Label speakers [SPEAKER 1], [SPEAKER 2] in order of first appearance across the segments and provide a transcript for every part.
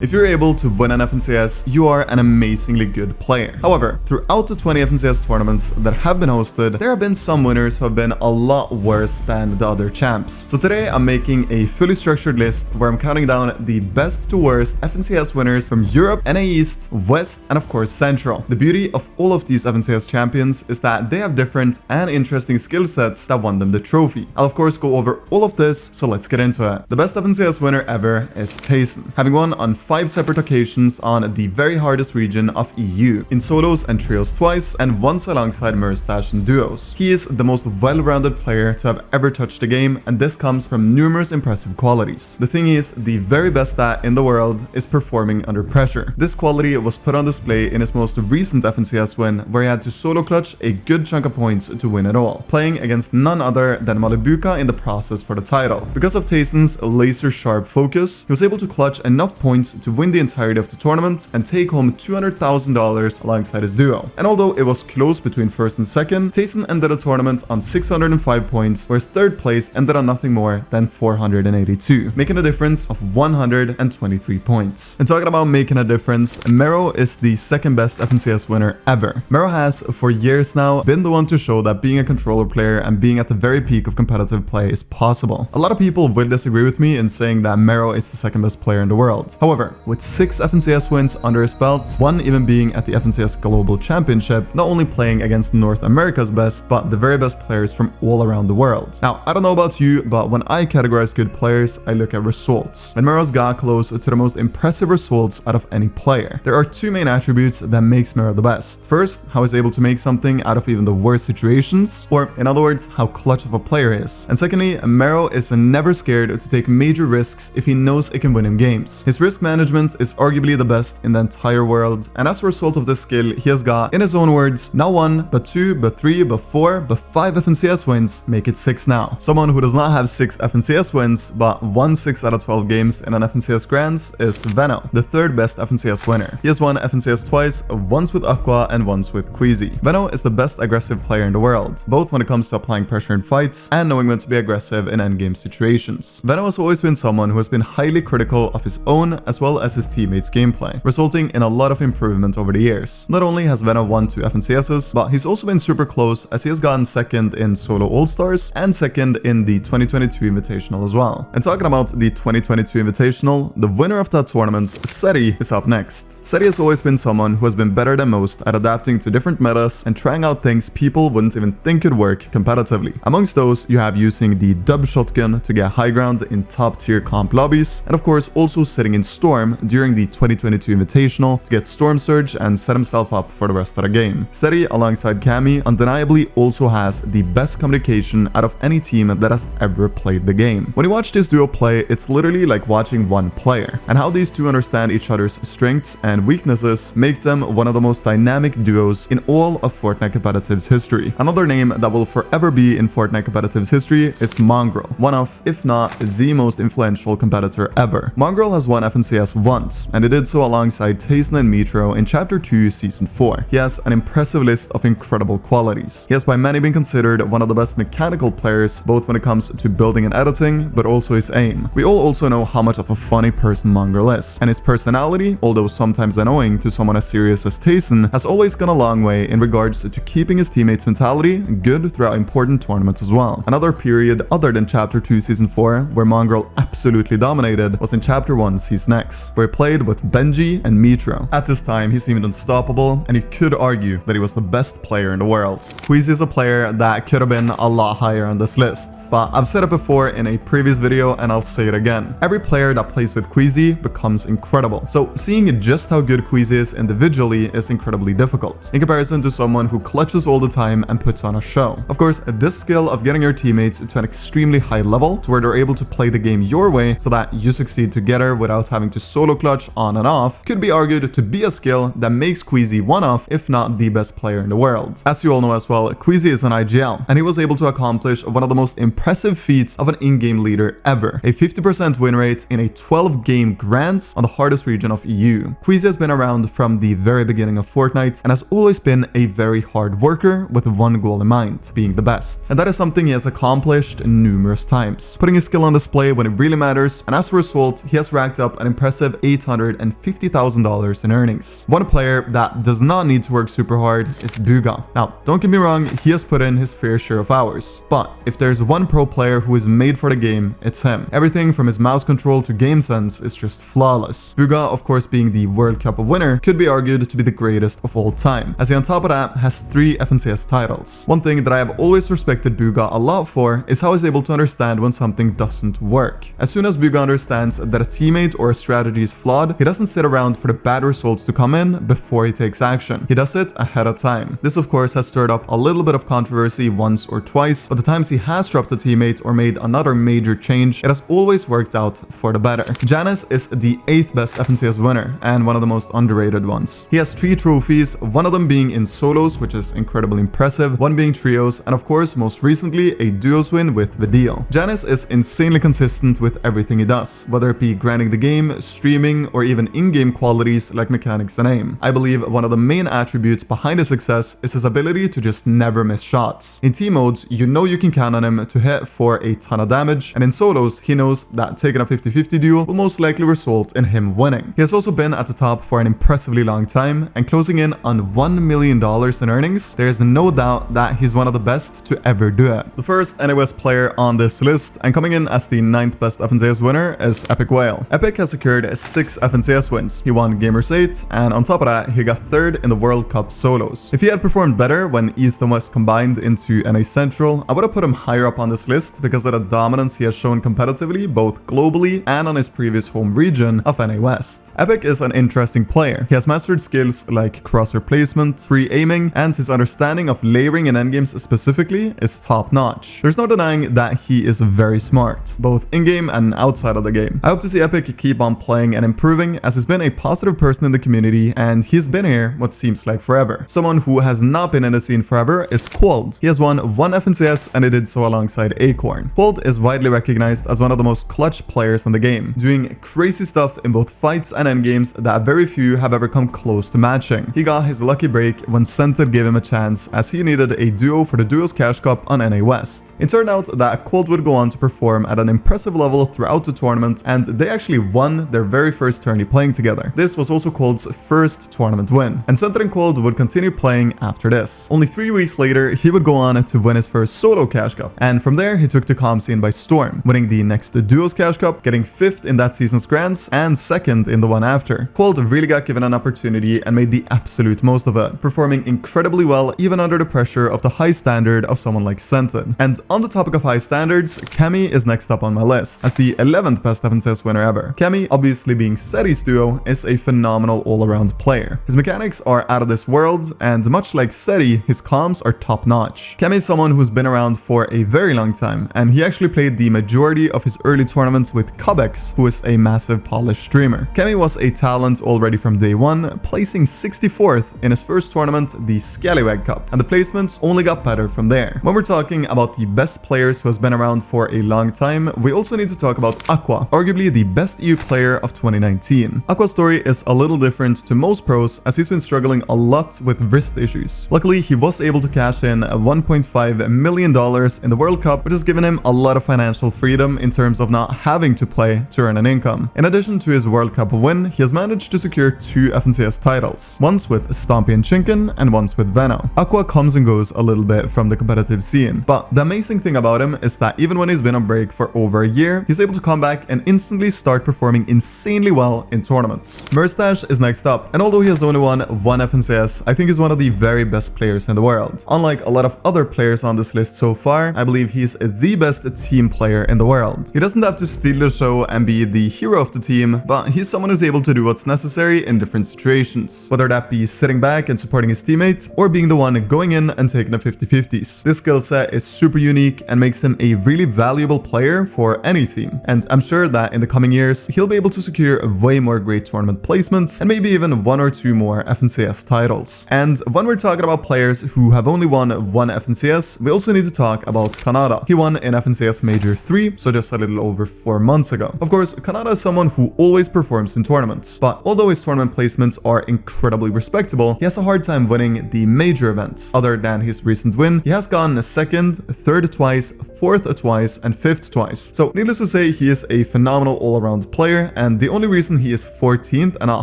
[SPEAKER 1] If you're able to win an FNCS, you are an amazingly good player. However, throughout the 20 FNCS tournaments that have been hosted, there have been some winners who have been a lot worse than the other champs. So today I'm making a fully structured list where I'm counting down the best to worst FNCS winners from Europe, NA East, West, and of course Central. The beauty of all of these FNCS champions is that they have different and interesting skill sets that won them the trophy. I'll of course go over all of this, so let's get into it. The best FNCS winner ever is TaySon, having won on 5 separate occasions on the very hardest region of EU, in solos and trios twice, and once alongside Merstach in duos. He is the most well-rounded player to have ever touched the game, and this comes from numerous impressive qualities. The thing is, the very best stat in the world is performing under pressure. This quality was put on display in his most recent FNCS win, where he had to solo clutch a good chunk of points to win it all, playing against none other than Bugha in the process for the title. Because of TaySon's laser-sharp focus, he was able to clutch enough points to win the entirety of the tournament and take home $200,000 alongside his duo. And although it was close between first and second, TaySon ended the tournament on 605 points, whereas third place ended on nothing more than 482, making a difference of 123 points. And talking about making a difference, Mero is the second best FNCS winner ever. Mero has, for years now, been the one to show that being a controller player and being at the very peak of competitive play is possible. A lot of people will disagree with me in saying that Mero is the second best player in the world. However, with 6 FNCS wins under his belt, one even being at the FNCS Global Championship, not only playing against North America's best, but the very best players from all around the world. Now, I don't know about you, but when I categorize good players, I look at results. And Mero's got close to the most impressive results out of any player. There are 2 main attributes that makes Mero the best. First, how he's able to make something out of even the worst situations, or in other words, how clutch of a player he is. And secondly, Mero is never scared to take major risks if he knows it can win him games. His risk management is arguably the best in the entire world, and as a result of this skill, he has got, in his own words, not 1, but 2, but 3, but 4, but 5 FNCS wins, make it 6 now. Someone who does not have 6 FNCS wins, but won 6 out of 12 games in an FNCS Grands is Veno, the third best FNCS winner. He has won FNCS twice, once with Aqua and once with Queasy. Veno is the best aggressive player in the world, both when it comes to applying pressure in fights and knowing when to be aggressive in endgame situations. Veno has always been someone who has been highly critical of his own as well as his teammates' gameplay, resulting in a lot of improvement over the years. Not only has Veno won 2 FNCSs, but he's also been super close as he has gotten second in Solo All-Stars and second in the 2022 Invitational as well. And talking about the 2022 Invitational, the winner of that tournament, Setty, is up next. Setty has always been someone who has been better than most at adapting to different metas and trying out things people wouldn't even think could work competitively. Amongst those, you have using the dub shotgun to get high ground in top tier comp lobbies, and of course also sitting in Storm during the 2022 Invitational to get Storm Surge and set himself up for the rest of the game. Setty, alongside Cammy, undeniably also has the best communication out of any team that has ever played the game. When you watch this duo play, it's literally like watching one player, and how these two understand each other's strengths and weaknesses make them one of the most dynamic duos in all of Fortnite Competitive's history. Another name that will forever be in Fortnite Competitive's history is Mongraal, one of, if not the most influential competitor ever. Mongraal has won FNCS once, and he did so alongside TaySon and Mero in Chapter 2 Season 4. He has an impressive list of incredible qualities. He has by many been considered one of the best mechanical players, both when it comes to building and editing, but also his aim. We all also know how much of a funny person Mongraal is, and his personality, although sometimes annoying to someone as serious as TaySon, has always gone a long way in regards to keeping his teammates' mentality good throughout important tournaments as well. Another period other than Chapter 2 Season 4 where Mongraal absolutely dominated was in Chapter 1 Season X, where he played with Benji and Mero. At this time, he seemed unstoppable, and you could argue that he was the best player in the world. Queasy is a player that could have been a lot higher on this list, but I've said it before in a previous video and I'll say it again. Every player that plays with Queasy becomes incredible, so seeing just how good Queasy is individually is incredibly difficult, in comparison to someone who clutches all the time and puts on a show. Of course, this skill of getting your teammates to an extremely high level to where they're able to play the game your way so that you succeed together without having to solo clutch on and off could be argued to be a skill that makes Queasy one of, if not the best player in the world. As you all know as well, Queasy is an IGL, and he was able to accomplish one of the most impressive feats of an in-game leader ever, a 50% win rate in a 12-game Grands on the hardest region of EU. Queasy has been around from the very beginning of Fortnite and has always been a very hard worker with one goal in mind, being the best. And that is something he has accomplished numerous times, putting his skill on display when it really matters, and as a result, he has racked up an impressive impressive $850,000 in earnings. One player that does not need to work super hard is Bugha. Now, don't get me wrong, he has put in his fair share of hours, but if there's one pro player who is made for the game, it's him. Everything from his mouse control to game sense is just flawless. Bugha, of course, being the World Cup winner, could be argued to be the greatest of all time, as he on top of that has 3 FNCS titles. One thing that I have always respected Bugha a lot for is how he's able to understand when something doesn't work. As soon as Bugha understands that a teammate or a strategy is flawed, he doesn't sit around for the bad results to come in before he takes action. He does it ahead of time. This of course has stirred up a little bit of controversy once or twice, but the times he has dropped a teammate or made another major change, it has always worked out for the better. Jannisz is the 8th best FNCS winner and one of the most underrated ones. He has 3 trophies, one of them being in solos, which is incredibly impressive, one being trios, and of course most recently a duos win with Vadeal. Jannisz is insanely consistent with everything he does, whether it be grinding the game, streaming, or even in-game qualities like mechanics and aim. I believe one of the main attributes behind his success is his ability to just never miss shots. In team modes, you know you can count on him to hit for a ton of damage, and in solos, he knows that taking a 50-50 duel will most likely result in him winning. He has also been at the top for an impressively long time, and closing in on $1 million in earnings, there is no doubt that he's one of the best to ever do it. The first NOS player on this list, and coming in as the 9th best FNCS winner, is EpikWhale. Epic has secured 6 FNCS wins. He won Gamers 8, and on top of that, he got 3rd in the World Cup solos. If he had performed better when East and West combined into NA Central, I would have put him higher up on this list because of the dominance he has shown competitively, both globally and on his previous home region of NA West. Epic is an interesting player. He has mastered skills like crosshair placement, free aiming, and his understanding of layering in endgames specifically is top notch. There's no denying that he is very smart, both in-game and outside of the game. I hope to see Epic keep on playing and improving, as he's been a positive person in the community and he's been here what seems like forever. Someone who has not been in the scene forever is Quold. He has won 1 FNCS and he did so alongside Acorn. Quold is widely recognized as one of the most clutch players in the game, doing crazy stuff in both fights and endgames that very few have ever come close to matching. He got his lucky break when Setty gave him a chance, as he needed a duo for the Duos Cash Cup on NA West. It turned out that Quold would go on to perform at an impressive level throughout the tournament, and they actually won their very first tourney playing together. This was also Quold's first tournament win, and Setty and Quold would continue playing after this. Only 3 weeks later, he would go on to win his first solo Cash Cup, and from there he took the comm scene by storm, winning the next Duos Cash Cup, getting 5th in that season's grands and 2nd in the one after. Quold really got given an opportunity and made the absolute most of it, performing incredibly well even under the pressure of the high standard of someone like Setty. And on the topic of high standards, Cammy is next up on my list, as the 11th best FNCS winner ever. Cammy, obviously being Setty's duo, is a phenomenal all-around player. His mechanics are out of this world, and much like Setty, his comms are top-notch. Cammy is someone who's been around for a very long time, and he actually played the majority of his early tournaments with Chapix, who is a massive polished streamer. Cammy was a talent already from day one, placing 64th in his first tournament, the Scallywag Cup, and the placements only got better from there. When we're talking about the best players who has been around for a long time, we also need to talk about Aqua, arguably the best EU player of 2019. Aqua's story is a little different to most pros, as he's been struggling a lot with wrist issues. Luckily, he was able to cash in $1.5 million in the World Cup, which has given him a lot of financial freedom in terms of not having to play to earn an income. In addition to his World Cup win, he has managed to secure 2 FNCS titles, once with Stompy and Chinken and once with Veno. Aqua comes and goes a little bit from the competitive scene, but the amazing thing about him is that even when he's been on break for over a year, he's able to come back and instantly start performing insanely well in tournaments. Merstach is next up, and although he has only won 1 FNCS, I think he's one of the very best players in the world. Unlike a lot of other players on this list so far, I believe he's the best team player in the world. He doesn't have to steal the show and be the hero of the team, but he's someone who's able to do what's necessary in different situations, whether that be sitting back and supporting his teammates, or being the one going in and taking the 50-50s. This skill set is super unique and makes him a really valuable player for any team, and I'm sure that in the coming years, he'll be able to secure way more great tournament placements and maybe even 1 or 2 more FNCS titles. And when we're talking about players who have only won 1 FNCS, we also need to talk about Khanada. He won in FNCS Major 3, so just a little over 4 months ago. Of course, Khanada is someone who always performs in tournaments, but although his tournament placements are incredibly respectable, he has a hard time winning the major events. Other than his recent win, he has gone 2nd, 3rd twice, 4th twice, and 5th twice. So needless to say, he is a phenomenal all-around player, and the only reason he is 14th and not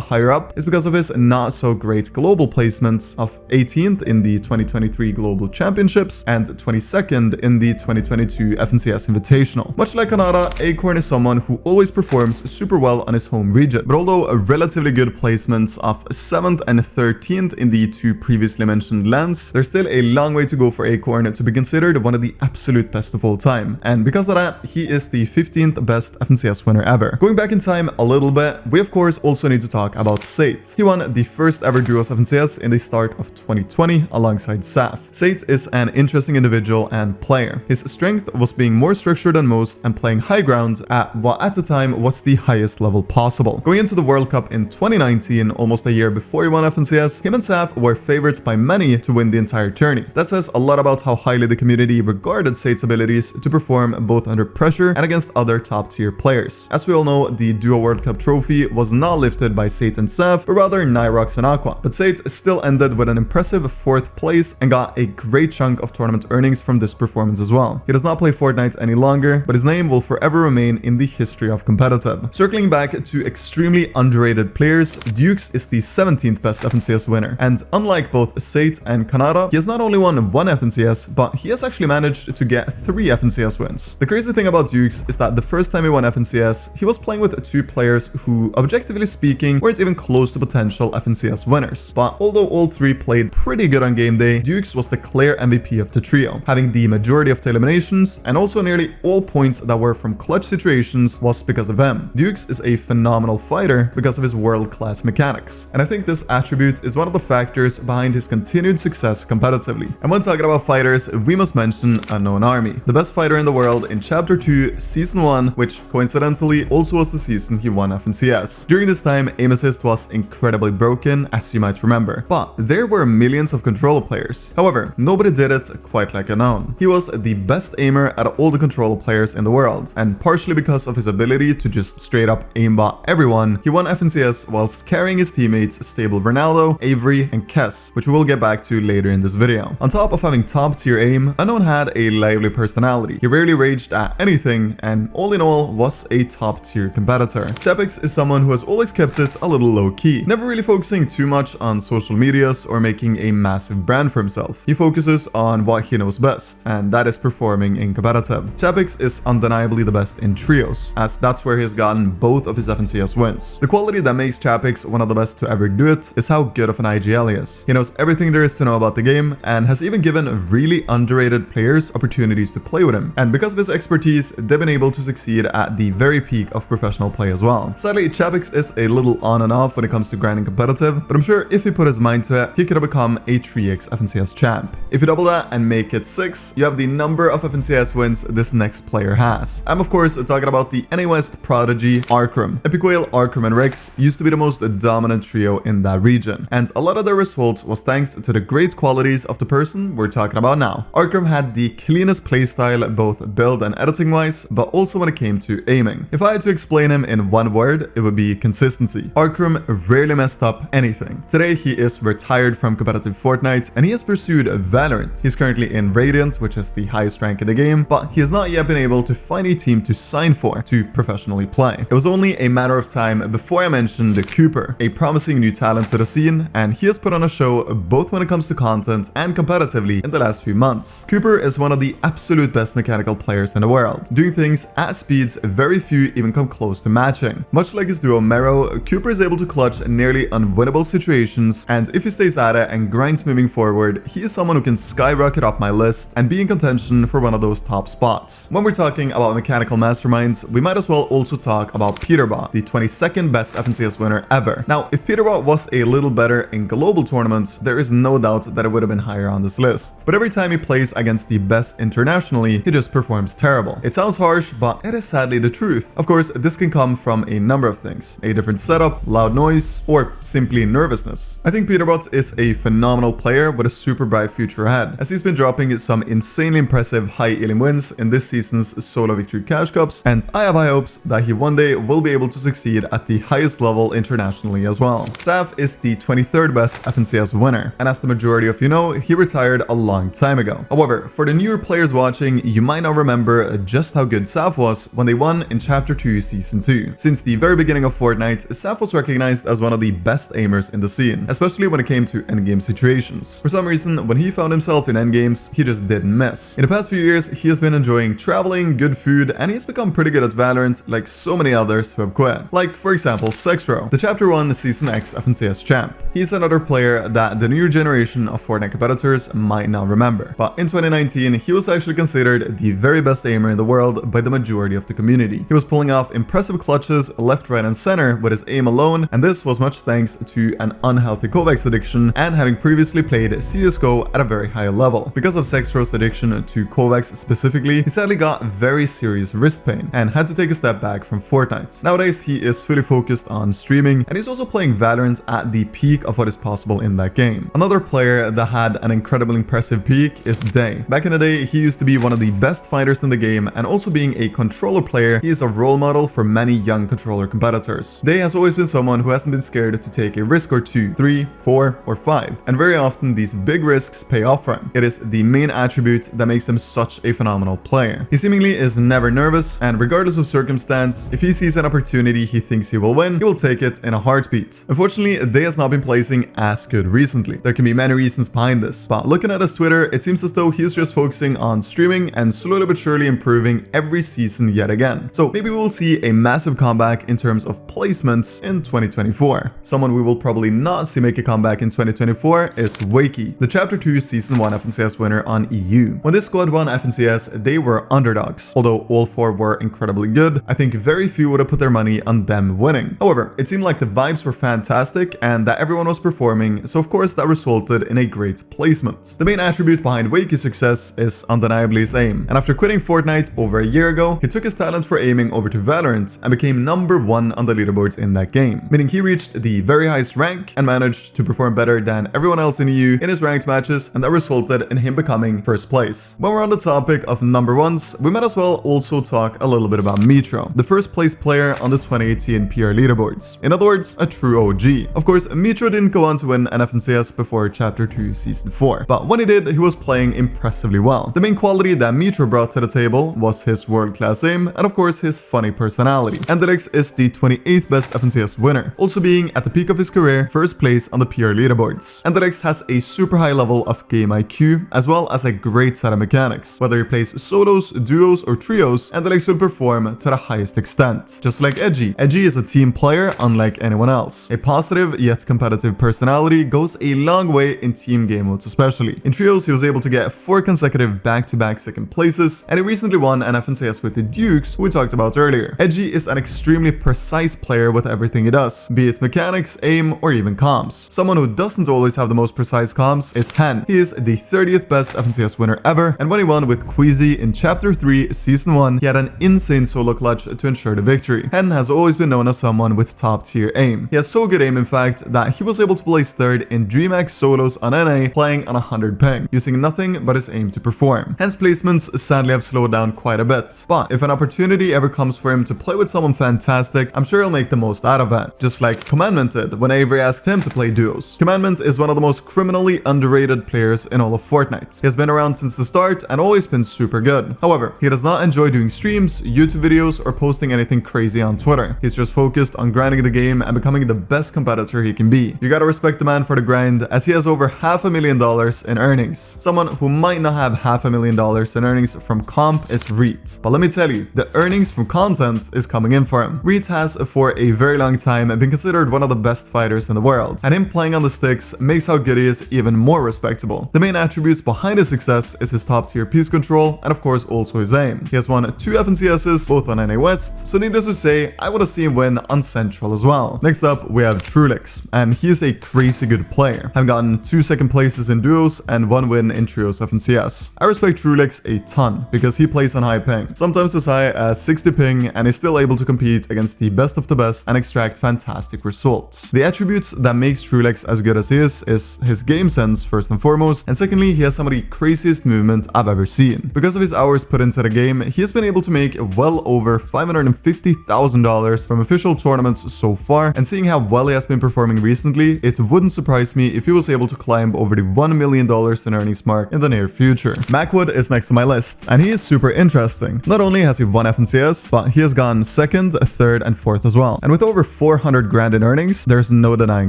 [SPEAKER 1] higher up is because of his not so great global placements of 18th in the 2023 Global Championships and 22nd in the 2022 FNCS Invitational. Much like Khanada, Acorn is someone who always performs super well on his home region, but although a relatively good placements of 7th and 13th in the two previously mentioned lands, there's still a long way to go for Acorn to be considered one of the absolute best of all time, and because of that, he is the 15th best FNCS winner ever. Going back in time a little bit, we of course also need to talk about Zayt. He won the first ever Duos FNCS in the start of 2020 alongside Saf. Zayt is an interesting individual and player. His strength was being more structured than most and playing high ground at what at the time was the highest level possible. Going into the World Cup in 2019, almost a year before he won FNCS, him and Saf were favorites by many to win the entire tourney. That says a lot about how highly the community regarded Zayt's abilities to perform both under pressure and against other top tier players. As we all know, the Duo World Cup trophy was not lifted by Zayt and Saf, but rather Nyrox and Aqua. But Zayt still ended with an impressive 4th place and got a great chunk of tournament earnings from this performance as well. He does not play Fortnite any longer, but his name will forever remain in the history of competitive. Circling back to extremely underrated players, Dukez is the 17th best FNCS winner, and unlike both Zayt and Khanada, he has not only won 1 FNCS, but he has actually managed to get 3 FNCS wins. The crazy thing about Dukez is that the first time he won FNCS, he was playing with 2 players who, objectively speaking, weren't even close to potential FNCS winners. But although all 3 played pretty good on game day, Dukez was the clear MVP of the trio, having the majority of the eliminations, and also nearly all points that were from clutch situations was because of him. Dukez is a phenomenal fighter because of his world-class mechanics, and I think this attribute is one of the factors behind his continued success competitively. And when talking about fighters, we must mention UnknownArmy, the best fighter in the world in Chapter 2, Season 1, which coincidentally also was the season he won FNCS. During this time, aim assist was incredibly broken, as you might remember, but there were millions of controller players. However, nobody did it quite like Unknown. He was the best aimer out of all the controller players in the world, and partially because of his ability to just straight up aimbot everyone, he won FNCS whilst carrying his teammates Stable Ronaldo, Avery, and Kess, which we will get back to later in this video. On top of having top tier aim, Unknown had a lively personality. He rarely raged at anything, and all in all was a top tier competitor. Chapix is someone who has always kept it a little low key, never really focusing too much on social medias or making a massive brand for himself. He focuses on what he knows best, and that is performing in competitive. Chapix is undeniably the best in trios, as that's where he has gotten both of his FNCS wins. The quality that makes Chapix one of the best to ever do it is how good of an IGL he is. He knows everything there is to know about the game, and has even given really underrated players opportunities to play with him. And because of his expertise, they've been able to succeed at the very peak of professional play as well. Sadly, Chapix is a little on and off when it comes to grinding competitive, but I'm sure if he put his mind to it, he could have become a 3x FNCS champ. If you double that and make it 6, you have the number of FNCS wins this next player has. I'm of course talking about the NA West prodigy Arkhram. EpikWhale, Arkhram, and Rex used to be the most dominant trio in that region, and a lot of their results was thanks to the great qualities of the person we're talking about now. Arkhram had the cleanest playstyle both build and editing wise, but also when it came to aiming. If I had to explain him in one word, it would be consistency. Arkhram rarely messed up anything. Today he is retired from competitive Fortnite and he has pursued Valorant. He's currently in Radiant, which is the highest rank in the game, but he has not yet been able to find a team to sign for to professionally play. It was only a matter of time before I mentioned Cooper, a promising new talent to the scene, and he has put on a show both when it comes to content and competitively in the last few months. Cooper is one of the absolute best mechanical players in the world, doing things at speeds very few even come close to matching. Much like his duo Mero, Cooper is able to clutch nearly unwinnable situations, and if he stays at it and grinds moving forward, he is someone who can skyrocket up my list and be in contention for one of those top spots. When we're talking about mechanical masterminds, we might as well also talk about Peterbot, the 22nd best FNCS winner ever. Now, if Peterbot was a little better in global tournaments, there is no doubt that it would have been higher on this list. But every time he plays against the best internationally, he just performs terrible. It sounds harsh, but it is sadly the truth. Of course, this can come from a number of things: a different setup, loud noise, or simply nervousness. I think Peterbot is a phenomenal player with a super bright future ahead, as he's been dropping some insanely impressive high elim wins in this season's solo victory cash cups, and I have high hopes that he one day will be able to succeed at the highest level internationally as well. Saf is the 23rd best FNCS winner, and as the majority of you know, he retired a long time ago. However, for the newer players watching, watching, you might not remember just how good Saf was when they won in Chapter 2 Season 2. Since the very beginning of Fortnite, Saf was recognized as one of the best aimers in the scene, especially when it came to endgame situations. For some reason, when he found himself in endgames, he just didn't miss. In the past few years, he has been enjoying traveling, good food, and he's become pretty good at Valorant like so many others who have quit. Like, for example, ZexRow, the Chapter 1 Season X FNCS champ. He's another player that the newer generation of Fortnite competitors might not remember. But in 2019, he was actually considered the very best aimer in the world by the majority of the community. He was pulling off impressive clutches left, right, and center with his aim alone, and this was much thanks to an unhealthy Kovacs addiction and having previously played CSGO at a very high level. Because of ZexRow's addiction to Kovacs specifically, he sadly got very serious wrist pain and had to take a step back from Fortnite. Nowadays, he is fully focused on streaming, and he's also playing Valorant at the peak of what is possible in that game. Another player that had an incredibly impressive peak is Deyy. Back in the day, he used to be one of the best fighters in the game, and also being a controller player, he is a role model for many young controller competitors. Deyy has always been someone who hasn't been scared to take a risk or 2, 3, 4, or 5, and very often these big risks pay off for him. It is the main attribute that makes him such a phenomenal player. He seemingly is never nervous, and regardless of circumstance, if he sees an opportunity he thinks he will win, he will take it in a heartbeat. Unfortunately, Deyy has not been placing as good recently. There can be many reasons behind this, but looking at his Twitter, it seems as though he is just focusing on streaming and slowly but surely improving every season yet again. So maybe we will see a massive comeback in terms of placements in 2024. Someone we will probably not see make a comeback in 2024 is Wakie, the Chapter 2 Season 1 FNCS winner on EU. When this squad won FNCS, they were underdogs. Although all 4 were incredibly good, I think very few would have put their money on them winning. However, it seemed like the vibes were fantastic and that everyone was performing, so of course that resulted in a great placement. The main attribute behind Wakie's success is undeniably his aim, and after quitting Fortnite over a year ago, he took his talent for aiming over to Valorant and became #1 on the leaderboards in that game, meaning he reached the very highest rank and managed to perform better than everyone else in EU in his ranked matches, and that resulted in him becoming first place. When we're on the topic of #1s, we might as well also talk a little bit about Mero, the first place player on the 2018 PR leaderboards. In other words, a true OG. Of course, Mero didn't go on to win an FNCS before Chapter 2 Season 4, but when he did, he was playing impressively well. The main quality that Mero brought to the table was his world-class aim and of course his funny personality. Andilex is the 28th best FNCS winner, also being at the peak of his career first place on the PR leaderboards. Andilex has a super high level of game IQ as well as a great set of mechanics. Whether he plays solos, duos, or trios, Andilex will perform to the highest extent. Just like Edgey. Edgey is a team player unlike anyone else. A positive yet competitive personality goes a long way in team game modes especially. In trios, he was able to get 4 consecutive back-to-back second places, and he recently won an FNCS with the Dukez, who we talked about earlier. Edgey is an extremely precise player with everything he does, be it mechanics, aim, or even comms. Someone who doesn't always have the most precise comms is Hen. He is the 30th best FNCS winner ever, and when he won with Queasy in Chapter 3 Season 1, he had an insane solo clutch to ensure the victory. Hen has always been known as someone with top tier aim. He has so good aim in fact that he was able to place 3rd in DreamHack solos on NA playing on 100 ping, using nothing but his aim to perform. Hen's placements sadly have slowed down quite a bit, but if an opportunity ever comes for him to play with someone fantastic, I'm sure he'll make the most out of it, just like Commandment did when Avery asked him to play duos. Commandment is one of the most criminally underrated players in all of Fortnite. He has been around since the start and always been super good. However, he does not enjoy doing streams, YouTube videos, or posting anything crazy on Twitter. He's just focused on grinding the game and becoming the best competitor he can be. You gotta respect the man for the grind, as he has over $500,000 in earnings. Someone who might not have $500,000 in earnings from comp is Reet. But let me tell you, the earnings from content is coming in for him. Reet has for a very long time been considered one of the best fighters in the world, and him playing on the sticks makes how good he is even more respectable. The main attributes behind his success is his top tier piece control and of course also his aim. He has won 2 FNCSs both on NA West, so needless to say, I would have seen him win on Central as well. Next up, we have Trulex, and he is a crazy good player. I've gotten 2 second places in duos and 1 win in trios FNCS. I respect Trulex a ton because he plays on high ping, sometimes as high as 60 ping, and is still able to compete against the best of the best and extract fantastic results. The attributes that makes Trulex as good as he is his game sense first and foremost, and secondly, he has some of the craziest movement I've ever seen. Because of his hours put into the game, he has been able to make well over $550,000 from official tournaments so far, and seeing how well he has been performing recently, it wouldn't surprise me if he was able to climb over the $1 million in earnings mark in the near future. Mackwood is next on my list, and he is super interesting. Not only has he won FNCS, but he has gone 2nd, 3rd, and 4th as well. And with over 400 grand in earnings, there's no denying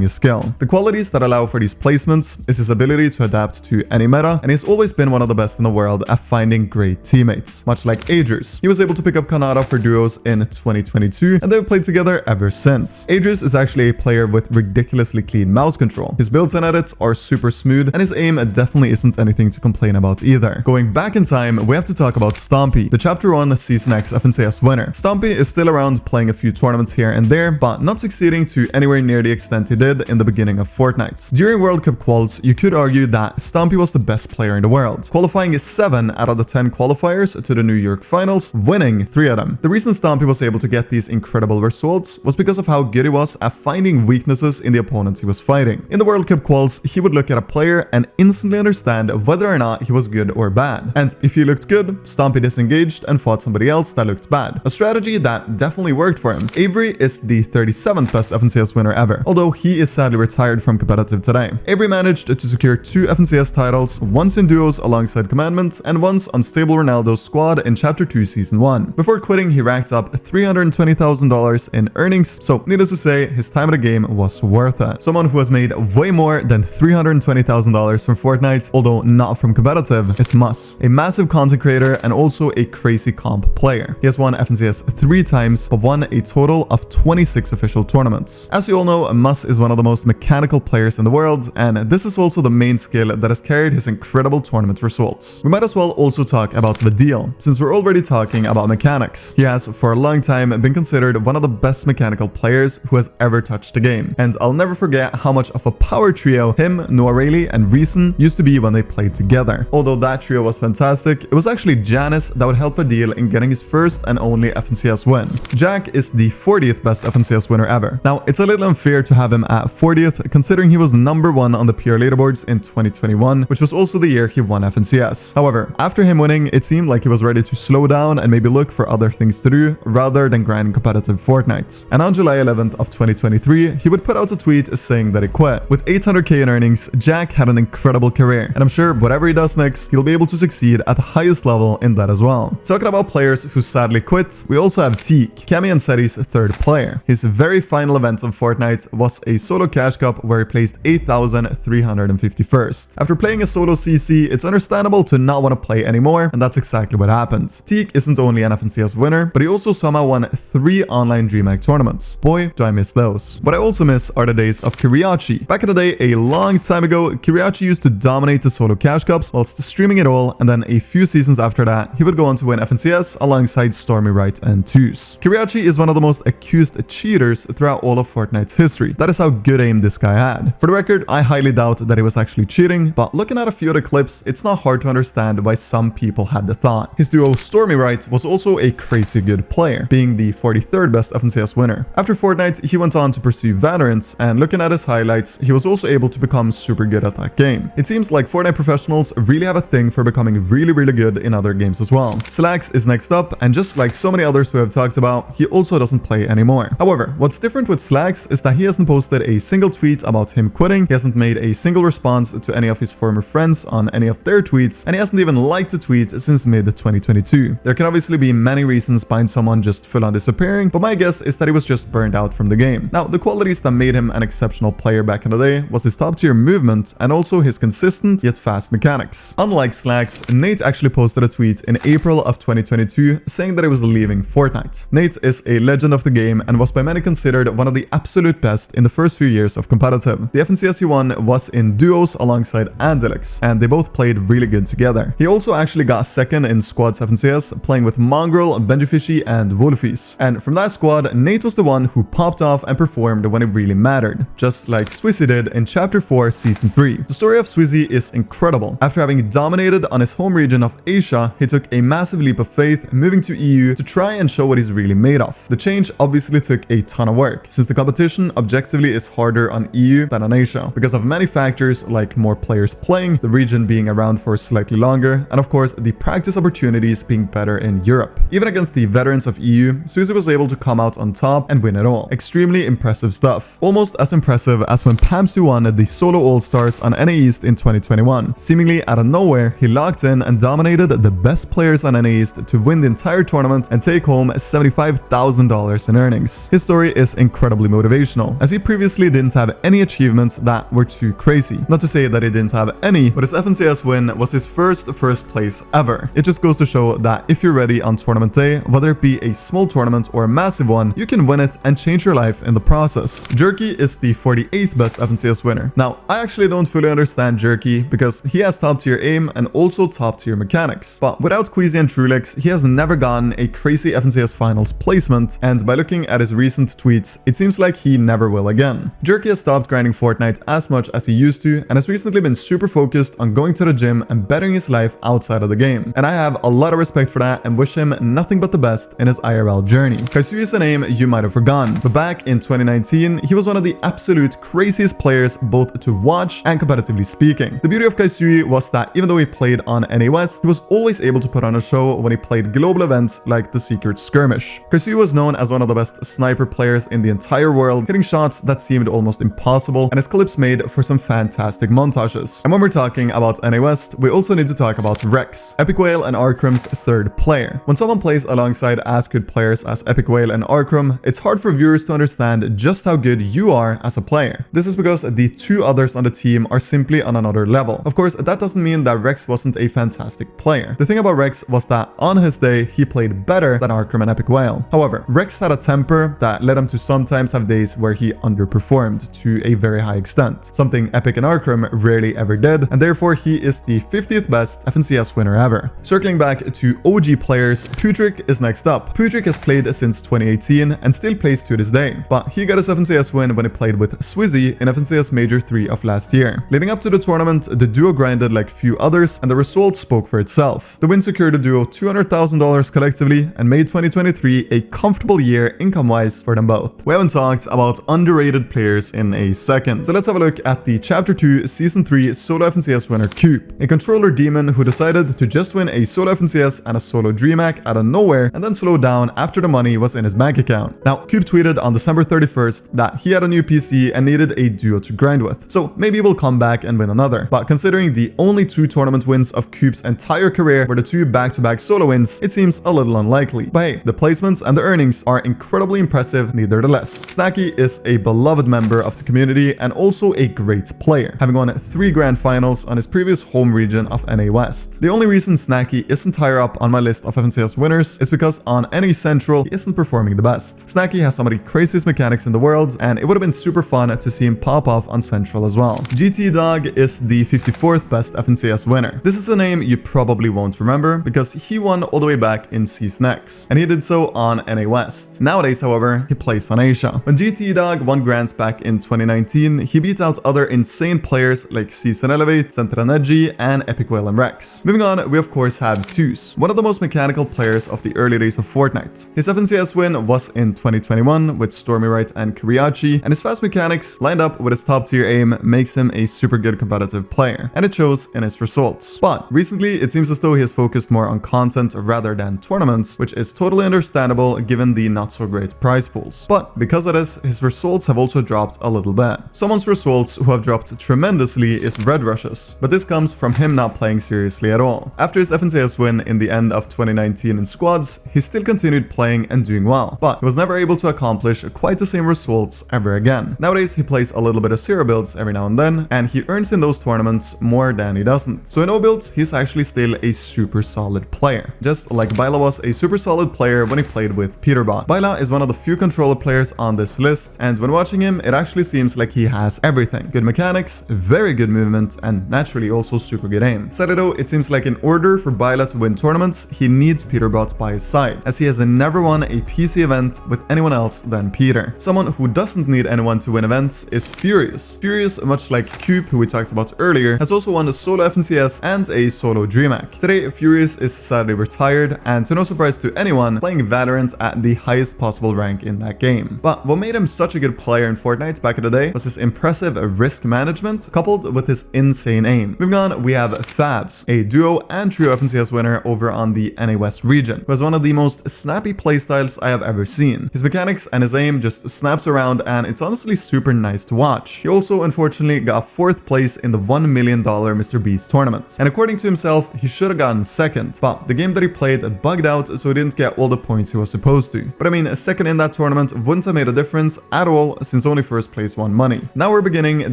[SPEAKER 1] his skill. The qualities that allow for these placements is his ability to adapt to any meta, and he's always been one of the best in the world at finding great teammates. Much like Ajerss, he was able to pick up Khanada for duos in 2022, and they've played together ever since. Ajerss is actually a player with ridiculously clean mouse control. His builds and edits are super smooth, and his aim definitely isn't anything to complain about either. Going back in time, we have to talk about Stompy, the Chapter 1 Season X FNCS winner. Stompy is still around playing a few tournaments here and there, but not succeeding to anywhere near the extent he did in the beginning of Fortnite. During World Cup quals, you could argue that Stompy was the best player in the world, qualifying 7 out of the 10 qualifiers to the New York finals, winning 3 of them. The reason Stompy was able to get these incredible results was because of how good he was at finding weaknesses in the opponents he was fighting. In the World Cup quals, he would look at a player and instantly understand whether or not he was good or bad. And if he looked good, Stompy disengaged and fought somebody else that looked bad. A strategy that definitely worked for him. Avery is the 37th best FNCS winner ever, although he is sadly retired from competitive today. Avery managed to secure 2 FNCS titles, once in duos alongside Commandment, and once on Stable Ronaldo's squad in Chapter 2 Season 1. Before quitting, he racked up $320,000 in earnings, so needless to say, his time in the game was worth it. Someone who has made way more than $320,000 from Fortnite, although not from competitive, is Mus, a massive content creator and also a crazy comp player. He has won FNCS 3 times, but won a total of 26 official tournaments. As you all know, Mus is one of the most mechanical players in the world, and this is also the main skill that has carried his incredible tournament results. We might as well also talk about Vadeal, since we're already talking about mechanics. He has for a long time been considered one of the best mechanical players who has ever touched the game, and I'll never forget how much of a power trio him, Noah Rayleigh, and Reason used to be when they played together. Although that trio was fantastic, it was actually Jannisz that would help Vadeal in getting his first and only FNCS win. Jack is the 40th best FNCS winner ever. Now, it's a little unfair to have him at 40th, considering he was number 1 on the PR leaderboards in 2021, which was also the year he won FNCS. However, after him winning, it seemed like he was ready to slow down and maybe look for other things to do rather than grind competitive Fortnite. And on July 11th of 2023, he would put out a tweet saying that he quit. With 800k in earnings, Jack had an incredible career, and I'm sure whatever he does next, he'll be able to succeed at the highest level in that as well. Talking about players who sadly quit, we also have Teak, Cammy and Setty's 3rd player. His very final event of Fortnite was a solo cash cup where he placed 8,351st. After playing a solo CC, it's understandable to not want to play anymore, and that's exactly what happened. Teak isn't only an FNCS winner, but he also somehow won 3 online DreamHack tournaments. Boy, do I miss those. What I also miss are the days of Kiriachi. Back in the day, a long time ago, Kiriachi used to dominate the solo cash cups whilst streaming it all, and then a few seasons after that, he would go on to win FNCS alongside Stormy Wright and Twos. Kiriachi is one of the most accused cheaters throughout all of Fortnite's history. That is how good aim this guy had. For the record, I highly doubt that he was actually cheating, but looking at a few of the clips, it's not hard to understand why some people had the thought. His duo Stormy Wright was also a crazy good player, being the 43rd best FNCS winner. After Fortnite, he went on to pursue Valorant, and looking at his highlights, he was also able to become super good at that game. It seems like Fortnite professionals really have a thing for becoming really good in other games as well. Slacks is next up, and just like so many others we have talked about, he also doesn't play anymore. However, what's different with Slacks is that he hasn't posted a single tweet about him quitting, he hasn't made a single response to any of his former friends on any of their tweets, and he hasn't even liked a tweet since mid-2022. There can obviously be many reasons behind someone just full on disappearing, but my guess is that he was just burned out from the game. Now, the qualities that made him an exceptional player back in the day was his top tier movement and also his consistent yet fast mechanics. Unlike Slacks, Nate actually posted a tweet in April of 2022 saying that he was leaving Fortnite. Nate is a legend of the game and was by many considered one of the absolute best in the first few years of competitive. The FNCS he won was in duos alongside Andilex, and they both played really good together. He also actually got 2nd in squads FNCS, playing with Mongraal, Benjifishy, and Wolfies. And from that squad, Nate was the one who popped off and performed when it really mattered, just like Swizzy did in Chapter 4 Season 3. The story of Swizzy is incredible. After having dominated on his home region of Asia, he took a massive leap of faith, moving to EU to try and show what he's really made of. The change obviously took a ton of work, since the competition objectively is harder on EU than on Asia, because of many factors like more players playing, the region being around for slightly longer, and of course the practice opportunities being better in Europe. Even against the veterans of EU, Swizzy was able to come out on top and win it all. Extremely impressive stuff. Almost as impressive as when Pamstu won the solo all-stars on NA East in 2021. Seemingly out of nowhere, he locked in in and dominated the best players on NA East to win the entire tournament and take home $75,000 in earnings. His story is incredibly motivational, as he previously didn't have any achievements that were too crazy. Not to say that he didn't have any, but his FNCS win was his first place ever. It just goes to show that if you're ready on tournament day, whether it be a small tournament or a massive one, you can win it and change your life in the process. Jerky is the 48th best FNCS winner. Now, I actually don't fully understand Jerky because he has top tier aim and also top tier mechanics. But without Queasy and Trulex, he has never gotten a crazy FNCS finals placement, and by looking at his recent tweets, it seems like he never will again. Jerky has stopped grinding Fortnite as much as he used to and has recently been super focused on going to the gym and bettering his life outside of the game. And I have a lot of respect for that and wish him nothing but the best in his IRL journey. Kaisui is a name you might have forgotten, but back in 2019, he was one of the absolute craziest players both to watch and competitively speaking. The beauty of Kaisui was that even though he played on NA West, he was always able to put on a show when he played global events like the Secret Skirmish. Kaisui was known as one of the best sniper players in the entire world, hitting shots that seemed almost impossible, and his clips made for some fantastic montages. And when we're talking about NA West, we also need to talk about Rex, EpikWhale and Arkhram's third player. When someone plays alongside as good players as EpikWhale and Arkhram, it's hard for viewers to understand just how good you are as a player. This is because the two others on the team are simply on another level. Of course, that doesn't mean that Rex wasn't a fantastic player. The thing about Rex was that on his day, he played better than Arkhram and EpikWhale. However, Rex had a temper that led him to sometimes have days where he underperformed to a very high extent, something Epic and Arkhram rarely ever did, and therefore he is the 50th best FNCS winner ever. Circling back to OG players, Putrick is next up. Putrick has played since 2018 and still plays to this day, but he got his FNCS win when he played with Swizzy in FNCS Major 3 of last year. Leading up to the tournament, the duo grinded like few others, and the result spoke for itself. The win secured the duo $200,000 collectively and made 2023 a comfortable year income-wise for them both. We haven't talked about underrated players in a second, so let's have a look at the Chapter 2 Season 3 solo FNCS winner Cube, a controller demon who decided to just win a solo FNCS and a solo DreamHack out of nowhere and then slow down after the money was in his bank account. Now, Cube tweeted on December 31st that he had a new PC and needed a duo to grind with, so maybe we'll come back and win another. But considering the only 2 tournament wins of Cube's entire career were the 2 back-to-back solo wins, it seems a little unlikely. But hey, the placements and the earnings are incredibly impressive nevertheless. Snacky is a beloved member of the community and also a great player, having won 3 grand finals on his previous home region of NA West. The only reason Snacky isn't higher up on my list of FNCS winners is because on NA Central, he isn't performing the best. Snacky has some of the craziest mechanics in the world, and it would have been super fun to see him pop off on Central as well. GT Dog is the 54th best FNCS winner. This is a name you probably won't remember because he won all the way back in Season X, and he did so on NA West. Nowadays, however, he plays on Asia. When GT Dog won Grants back in 2019, he beat out other insane players like Season Elevate, Edgey, and EpikWhale and Rex. Moving on, we of course have Tuz, one of the most mechanical players of the early days of Fortnite. His FNCS win was in 2021 with Stormy Right and Kuriachi, and his fast mechanics lined up with his top tier aim makes him a super good competitive player, and it shows in his results. But recently, it seems as though he has focused more on content rather than tournaments, which is totally understandable given the not so great prize pools. But because of this, his results have also dropped a little bit. Someone's results who have dropped tremendously is Red Rushes, but this comes from him not playing seriously at all. After his FNCS win in the end of 2019 in squads, he still continued playing and doing well, but he was never able to accomplish quite the same results ever again. Nowadays, he plays a little bit of zero builds every now and then, and he earns in those tournaments more than he doesn't. So in O builds, he's actually still a super solid player, just like Byla was a super solid player when he played with Peterbot. Byla is one of the few controller players on this list, and when watching him, it actually seems like he has everything. Good mechanics, very good movement, and naturally also super good aim. Sadly though, it seems like in order for Byla to win tournaments, he needs Peterbot by his side, as he has never won a PC event with anyone else than Peter. Someone who doesn't need anyone to win events is Furious. Furious, much like Cube, who we talked about earlier, has also won a solo FNCS and a solo DreamHack. Today, Furious is sadly retired, and to no surprise to anyone, playing Valorant at the highest possible rank in that game. But what made him such a good player in Fortnite back in the day was his impressive risk management coupled with his insane aim. Moving on, we have Fabs, a duo and trio FNCS winner over on the NA West region, who has one of the most snappy playstyles I have ever seen. His mechanics and his aim just snaps around, and it's honestly super nice to watch. He also unfortunately got 4th place in the $1 million Mr. Beast tournament. And according to himself, he should have gotten second, but the game that he played bugged out, so he didn't get all the points he was supposed to. But I mean, a second in that tournament wouldn't have made a difference at all, since only first place won money. Now we're beginning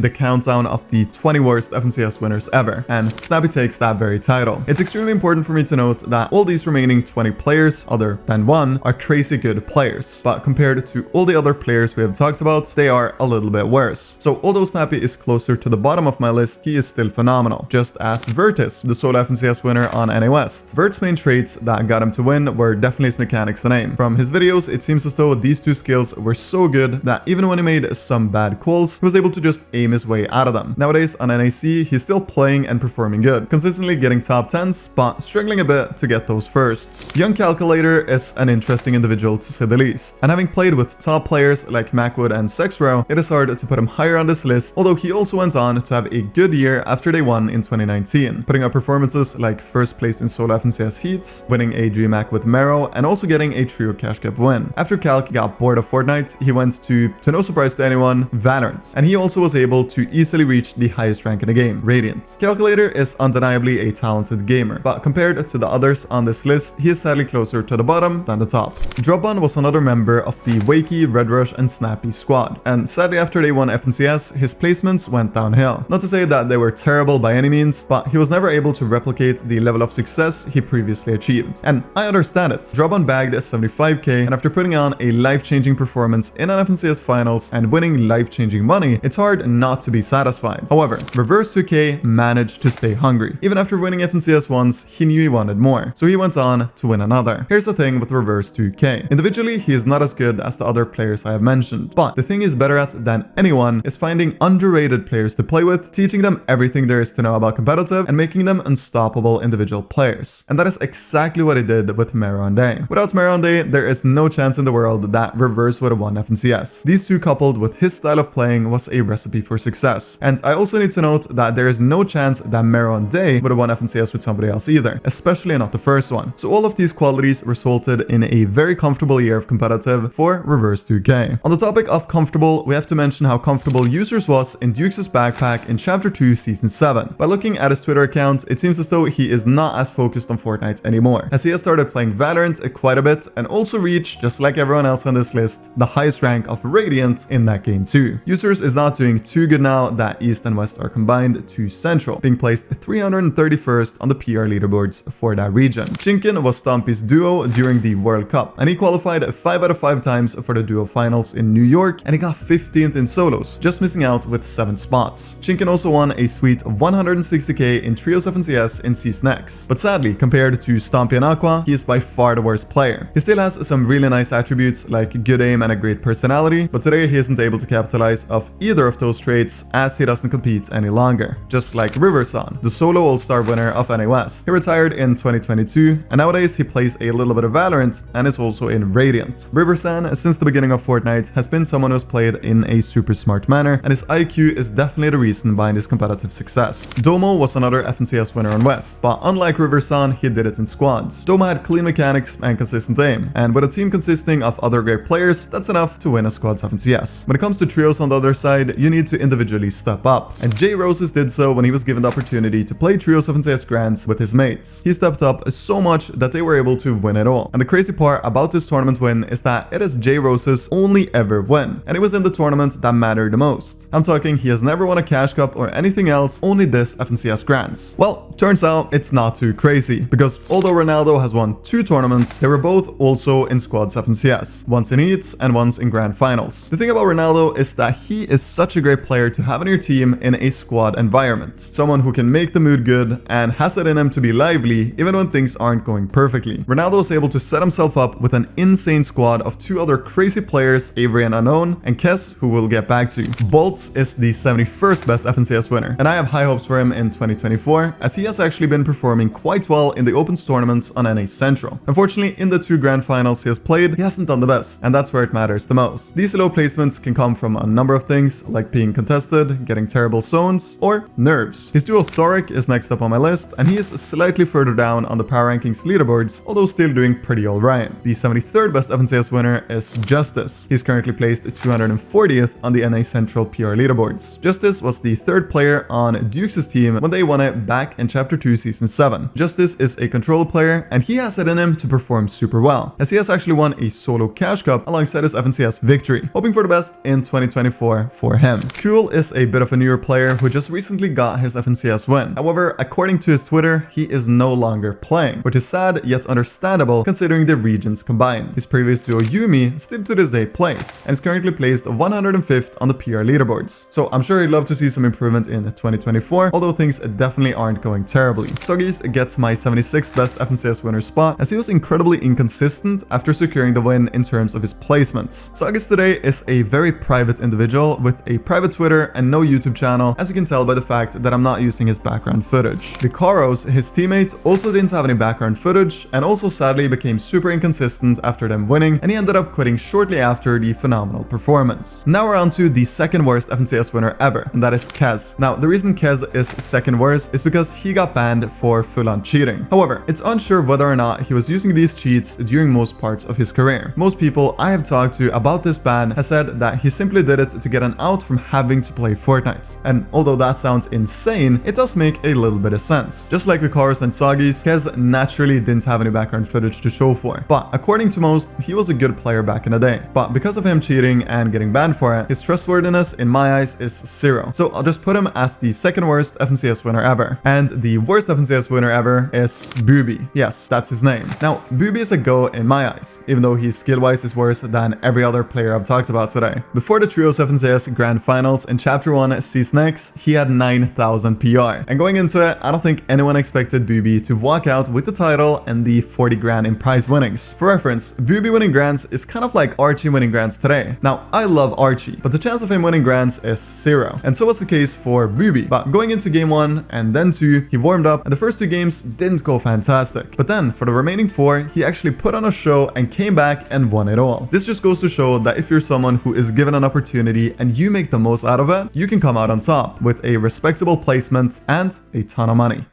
[SPEAKER 1] the countdown of the 20 worst FNCS winners ever, and Snappy takes that very title. It's extremely important for me to note that all these remaining 20 players, other than one, are crazy good players, but compared to all the other players we have talked about, they are a little bit worse. So although Snappy is closer to the bottom of my list, he is still phenomenal, just as Vert is, the solo FNCS winner on NA West. Vert's main traits that got him to win were definitely his mechanics and aim. From his videos, it seems as though these two skills were so good that even when he made some bad calls, he was able to just aim his way out of them. Nowadays on NAC, he's still playing and performing good, consistently getting top 10s, but struggling a bit to get those firsts. Young Calculator is an interesting individual to say the least, and having played with top players like Mackwood and ZexRow, it is hard to put him higher on this list, although he also went on to have a good year after they won in 2019, putting up performances like first place in solo FNCS heats, winning a DreamHack with Mero, and also getting a trio cash cap win. After Calc got bored of Fortnite, he went to no surprise to anyone, Valorant, and he also was able to easily reach the highest rank in the game, Radiant. Calculator is undeniably a talented gamer, but compared to the others on this list, he is sadly closer to the bottom than the top. Dropbun was another member of the Wakie, Red Rush, and Snappy squad, and sadly after they won FNCS, his placements went downhill. Not to say that they were terrible by any means, but he was never able to replicate the level of success he previously achieved. And I understand it. Dropbun bagged a 75k, and after putting on a life-changing performance in an FNCS finals and winning life-changing money, it's hard not to be satisfied. However, Reverse 2K managed to stay hungry. Even after winning FNCS once, he knew he wanted more, so he went on to win another. Here's the thing with Reverse 2K. Individually, he is not as good as the other players I have mentioned, but the thing he's better at than anyone is finding underrated players to play with, teaching them everything there is to know about competitive, and making them unstoppable individual players. And that is exactly what he did with Mero and Deyy. Without Mero and Deyy, there is no chance in the world that Reverse would have won FNCS. These two coupled with his style of playing was a recipe for success. And I also need to note that there is no chance that Mero and Deyy would have won FNCS with somebody else either, especially not the first one. So all of these qualities resulted in a very comfortable year of competitive for Reverse 2K. On the topic of comfortable, we have to mention how comfortable Users was in Dukez' backpack in Chapter 2 Season 7. By looking at his Twitter account, it seems as though he is not as focused on Fortnite anymore, as he has started playing Valorant quite a bit and also reached, just like everyone else on this list, the highest rank of Radiant in that game too. Users is not doing too good now that East and West are combined to Central, being placed 331st on the PR leaderboards for that region. Chinken was Stompy's duo during the World Cup, and he qualified 5 out of 5 times for the duo finals in New York, and he got 15th in solos, just missing out with 7 spots. Chinken also won a sweet 160k in Trios FNCS in Season X, but sadly, compared to Stompy and Aqua, he is by far the worst player. He still has some really nice attributes like good aim and a great personality, but today he isn't able to capitalize off either of those traits as he doesn't compete any longer, just like Riverson, the solo all-star winner of NA West. He retired in 2022, and nowadays he plays a little bit of Valorant and is also in Radiant. Riverson, since the beginning of Fortnite, has been someone who has played in a super smart manner, and his IQ is definitely the reason behind his competitive success. Domo was another FNCS winner on West, but unlike Riverson, he did it in squads. Domo had clean mechanics and consistent aim, and with a team consisting of other great players, that's enough to win a squad's FNCS. When it comes to trios on the other side, you need to individually step up, and J Roses did so when he was given the opportunity to play trios FNCS Grands with his mates. He stepped up so much that they were able to win it all. And the crazy part about this tournament win is that it is J Roses' only ever win, and it was in the tournament that mattered the most. I'm talking he has never won a cash cup or anything else, only this FNCS Grands. Well, turns out it's not too crazy, because although Ronaldo has won 2 tournaments, they were both also in squads FNCS, once in heats and once in grand finals. The thing about Ronaldo is that he is such a great player to have on your team in a squad environment. Someone who can make the mood good and has it in him to be lively even when things aren't going perfectly. Ronaldo is able to set himself up with an insane squad of 2 other crazy players, Avery and Unknown, and Kes, who we'll get back to. Bolts is the 71st best FNCS winner, and I have high hopes for him in 2024, as he has actually been performing quite well in the Opens tournaments on NA Central. Unfortunately, in the 2 grand finals he has played, he hasn't done the best, and that's where it matters the most. These low placements can come from a number of things, like being contested, getting terrible zones, or nerves. His duo Thoric is next up on my list, and he is slightly further down on the power rankings leaderboards, although still doing pretty alright. The 73rd best FNCS winner is Justice. He's currently placed 240th on the NA Central PR leaderboards. Justice was the 3rd player on Dukez' team when they won it back in Chapter 2 Season 7. Justice is a control player, and he has it in him to perform super well, as he has actually won a solo cash cup alongside his FNCS victory. Hoping for the best in 2024 for him. Cool is a bit of a newer player who just recently got his FNCS win. However, according to his Twitter, he is no longer playing, which is sad yet understandable considering the regions combined. His previous duo Yuumi still to this day plays, and is currently placed 105th on the PR leaderboards. So I'm sure he'd love to see some improvement in 2024, although things definitely aren't going terribly. Soggy's gets my 76th best FNCS winner spot, as he was incredibly inconsistent after securing the win in terms of his placements. Soggy's today is a very private individual with a private Twitter and no YouTube channel, as you can tell by the fact that I'm not using his background footage. Vicaros, his teammate, also didn't have any background footage, and also sadly became super inconsistent after them winning, and he ended up quitting shortly after the phenomenal performance. Now we're on to the second worst FNCS winner ever, and that is Kez. Now, the reason Kez is second worst is because he got banned for full-on cheating. However, it's unsure whether or not he was using these cheats during most parts of his career. Most people I have talked to about this ban has said that he simply did it to get an out from having to play Fortnite. And although that sounds insane, it does make a little bit of sense. Just like Vicaros and Soggy's, Kez naturally didn't have any background footage to show for. But according to most, he was a good player back in the day. But because of him cheating and getting banned for it, his trustworthiness in my eyes is 0. So I'll just put him as the second worst FNCS winner ever. And the worst FNCS winner ever is Booby. Yes, that's his name. Now, Booby is a go in my eyes, even though he skill-wise is worse than every other player I've talked about today. Before the Trios FNCS Grand Finals in Chapter 1 Season X, he had 9,000 PR. And going into it, I don't think anyone expected Booby to walk out with the title and the 40 grand in prize winnings. For reference, Booby winning Grands is kind of like Archie winning Grands today. Now, I love Archie, but the chance of him winning Grands is 0. And so was the case for Booby. But going into game 1 and then 2, he warmed up, and the first 2 games didn't go fantastic. But then, for the remaining 4, he actually put on a show and came back and won it all. This just goes to show that if you're someone who is given an opportunity and you make the most out of it, you can come out on top with a respectable placement and a ton of money.